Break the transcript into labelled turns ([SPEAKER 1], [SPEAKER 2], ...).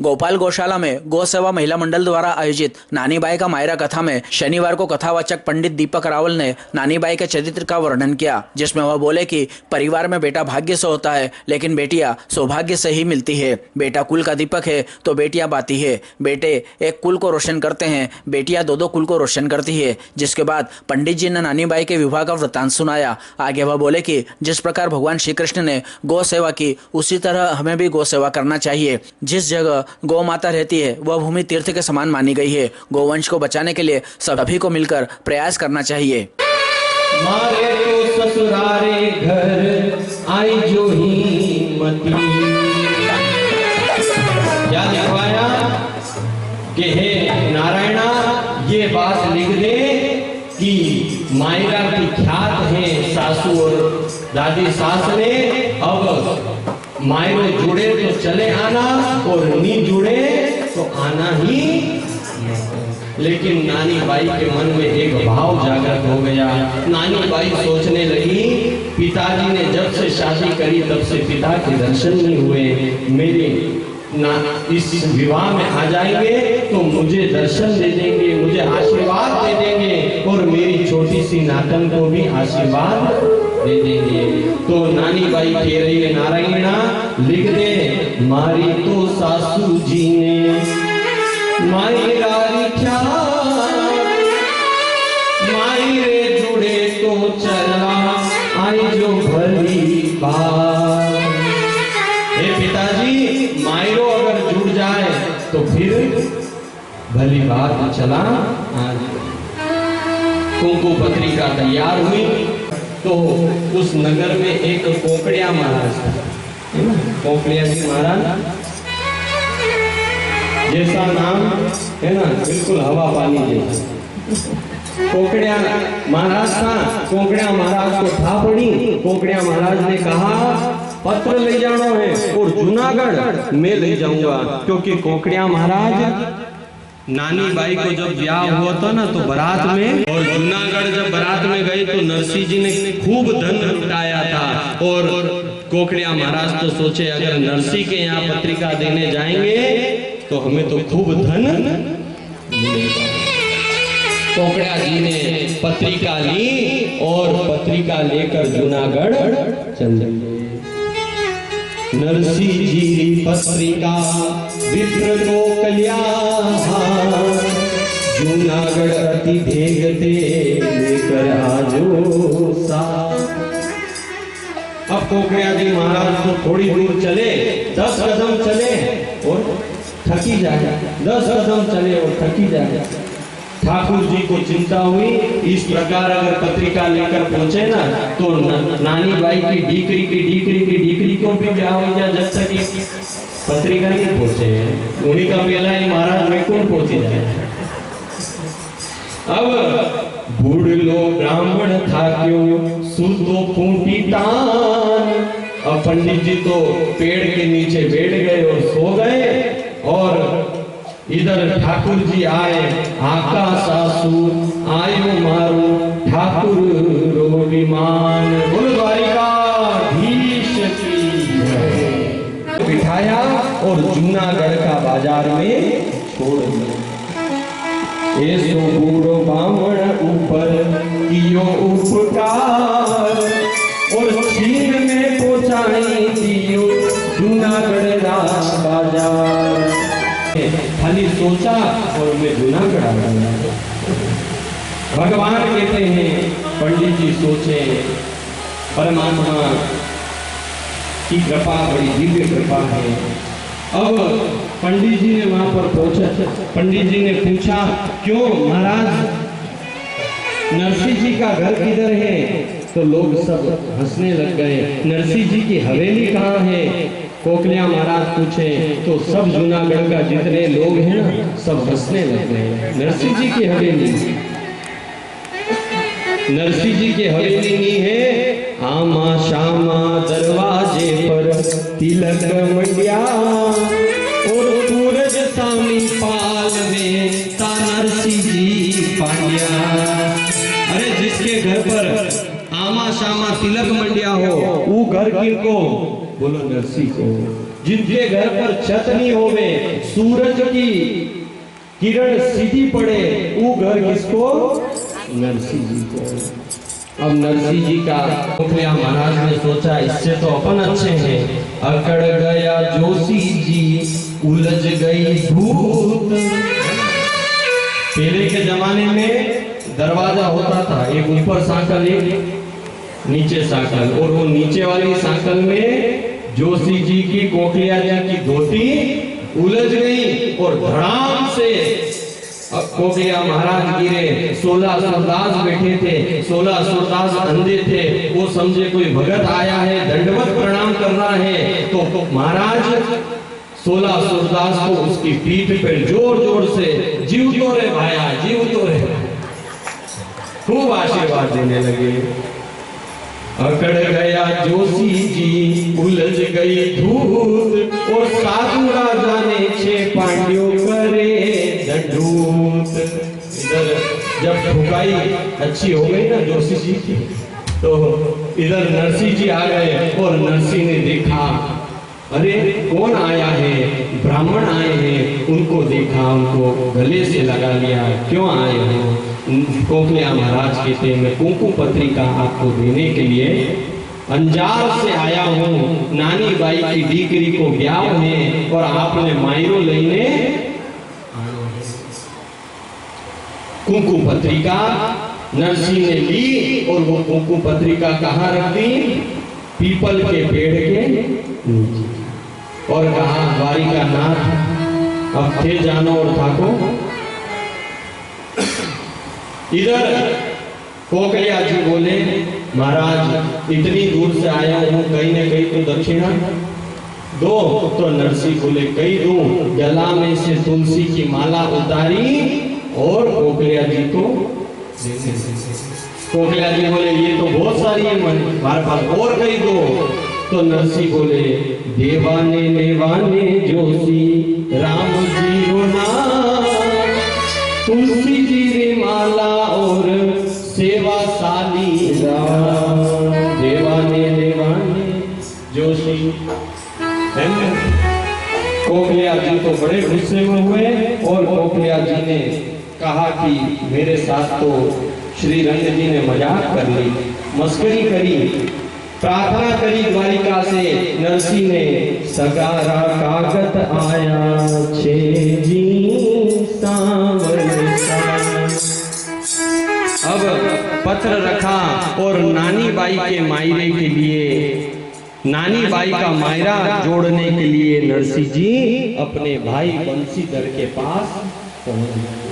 [SPEAKER 1] गोपाल गौशाला में गौ सेवा महिला मंडल द्वारा आयोजित नानी बाई का मायरा कथा में शनिवार को कथावाचक पंडित दीपक रावल ने नानी बाई के चरित्र का वर्णन किया, जिसमें वह बोले कि परिवार में बेटा भाग्य से होता है, लेकिन बेटियां सौभाग्य से ही मिलती है। बेटा कुल का दीपक है तो बेटियां बाती है। बेटे एक कुल को रोशन करते हैं, बेटियां दो कुल को रोशन करती है। जिसके बाद पंडित जी ने नानी बाई के विवाह का वृतांत सुनाया। आगे वह बोले कि जिस प्रकार भगवान श्री कृष्ण ने गौ सेवा की, उसी तरह हमें भी गौ सेवा करना चाहिए। जिस जगह गौ माता रहती है वह भूमि तीर्थ के समान मानी गई है। गोवंश को बचाने के लिए सभी को मिलकर प्रयास करना चाहिए।
[SPEAKER 2] मारे तो ससुरारे घर आई जो ही मती, क्या लिखवाया कि हे नारायणा ये बात लिख दे कि मायरा की ख्यात है सासू और दादी सास ने, अब मायरो जुड़े तो चले आना और नहीं जुड़े तो आना ही। लेकिन नानी बाई के मन में एक भाव जागृत हो गया। नानी बाई सोचने लगी, पिताजी ने जब से शादी करी तब से पिता के दर्शन नहीं हुए, मेरे इस विवाह में आ जाएंगे तो मुझे दर्शन दे देंगे, मुझे आशीर्वाद दे देंगे और मेरी छोटी सी नातन को भी आशीर्वाद दे देंगे। तो नानी बाई कह रही है, नारायणा लिख दे, मारी तो सासू जी ने मायरा क्या मायरे जुड़े तो चला आई जो भली बात। हे पिताजी, मायरो अगर जुड़ जाए तो फिर भली बात चला आज। कुंकू पत्रिका तैयार हुई तो उस नगर में एक कोकड़िया महाराज था, कोकड़िया जी महाराज जैसा नाम है ना, बिल्कुल हवा पानी जैसा। कोकड़िया महाराज था। कोकड़िया महाराज को था पड़ी। कोकड़िया महाराज ने कहा पत्र ले जाना है और जूनागढ़ मैं ले जाऊंगा, क्योंकि कोकड़िया महाराज नानी बाई को जब ब्याह हुआ था ना तो बारात में, और जूनागढ़ जब बारात में गए तो नरसिंह जी ने खूब धन लुटाया था। और कोकड़िया महाराज तो सोचे अगर नरसिंह के यहाँ पत्रिका देने जाएंगे तो हमें तो खूब धन मिलेगा। कोकड़िया जी ने पत्रिका ली और पत्रिका लेकर जूनागढ़ चले। नरसिंह जी पत्रिका विप्र को कल्याण, जूनागढ़ अति भेगते लेकर आजो सा। अब कोकड़िया जी महाराज तो थोड़ी दूर चले, 10 कदम चले और थकी जाए, 10 कदम चले और थकी जाए। ठाकुर जी को चिंता हुई, इस प्रकार अगर पत्रिका लेकर पहुंचे ना तो नानी बाई की डीकरी को भी ब्याह हो जाए, जब तक पत्रिका नहीं पहुंचे उन्हीं का बेला ही महाराज में कौन पहुंचे जाए। अब बूढ़ लो ब्राह्मण था क्यों सुतो फूटी तान। अब पंडित जी तो पेड़ के नीचे बैठ गए और सो गए, और इधर ठाकुर जी आए, आका सासू आयो मारू ठाकुर रो विमान। द्वारिकाधीश की बिठाया और जूनागढ़ का बाजार में छोड़ दिया। ऐसो बूढ़ो बामण ऊपर कियो उपकार, और छीन में पहुंचाई दियो जूनागढ़ बाजार। खाली सोचा और मैं जूनागढ़ आ गया। भगवान कहते हैं पंडित जी सोचे, परमात्मा की कृपा बड़ी दिव्य कृपा है। अब पंडित जी ने वहां पर पहुंचा। पंडित जी ने पूछा, क्यों महाराज नरसिंह जी का घर किधर है? तो लोग सब हंसने लग गए। नरसिंह जी की हवेली कहाँ है? कोकड़िया महाराज पूछे तो सब जूनागढ़ का जितने लोग हैं ना सब हंसने लग गए। नरसिंह जी की हवेली, नरसिंह जी की हवेली नहीं है। आमा शामा दरवाजे पर तिलक मंडिया, और सूरज सामी पाल में ता नरसिंह जी पांड्या। अरे जिसके घर पर आमा शामा तिलक मंडिया हो वो घर किनको? बोलो नरसिंह को। जिनके घर पर छत नहीं होवे, सूरज की किरण सीधी पड़े, वो घर किसको? नरसिंह जी को। अब नरसिंह जी का कोकलिया महाराज ने सोचा इससे तो अपन अच्छे हैं। अकड़ गया जोशी जी, उलझ गई भूत। पहले के जमाने में दरवाजा होता था, एक ऊपर सांकल एक नीचे सांकल, और वो नीचे वाली सांकल में जोशी जी की कोकलिया जी की धोती उलझ गई और धड़ाम से अब कोकलिया महाराज गिरे। 16 सूरदास बैठे थे, 16 सूरदास अंधे थे। वो समझे कोई भगत आया है, दंडवत प्रणाम कर रहा है, तो महाराज 16 सूरदास को उसकी पीठ पर जोर जोर से जीव तो रे भाया, जीव तो रे, खूब आशीर्वाद देने लगे। अकड़ गया जोशी जी, उलझ गई धूत, और साधु राजा ने 6 पांड्यों करे दंडूत। इधर जब ठुकाई अच्छी हो गई ना जोशी जी की, तो इधर नरसिंह जी आ गए और नरसिंह ने देखा, अरे कौन आया है? ब्राह्मण आए हैं। उनको देखा, उनको गले से लगा लिया, क्यों आए हैं? कोकलिया महाराज कहते हैं मैं कुंकु पत्रिका आपको देने के लिए अंजार से आया हूँ। नानी बाई की दीकरी को ब्याह है और आपने मायरो लेने कुंकु पत्रिका नरसिंह ने ली, और वो कुंकु पत्रिका कहाँ रख दी? पीपल के पेड़ के नीचे, और कहा द्वारिका नाथ अब थे जानो और थाको। इधर कोकलिया जी बोले, महाराज इतनी दूर से आया हूँ, कहीं न कहीं तो दक्षिणा दो। तो नरसिंह बोले, कहीं दूं? गला में से तुलसी की माला उतारी और कोकलिया जी को। कोकलिया जी बोले, ये तो बहुत सारी है हमारे पास, और कहीं दो। तो नरसिंह बोले, देवाने नेवाने जोशी राम जी रोना, तुलसी जी रे माला और सेवा साली राम। देवाने देवाने जोशी। कोकलिया जी तो बड़े गुस्से में हुए, और कोकलिया जी ने कहा कि मेरे साथ तो श्री रंग जी ने मजाक कर ली, मस्करी करी, प्रार्थना करी द्वारिका से। नरसिंह ने सगारा कागत आया छे जी सांवल सा। अब पत्र रखा और नानी बाई के मायरे के लिए, नानी बाई का मायरा जोड़ने के लिए नरसिंह जी अपने भाई बंशीधर के पास पहुंच गए।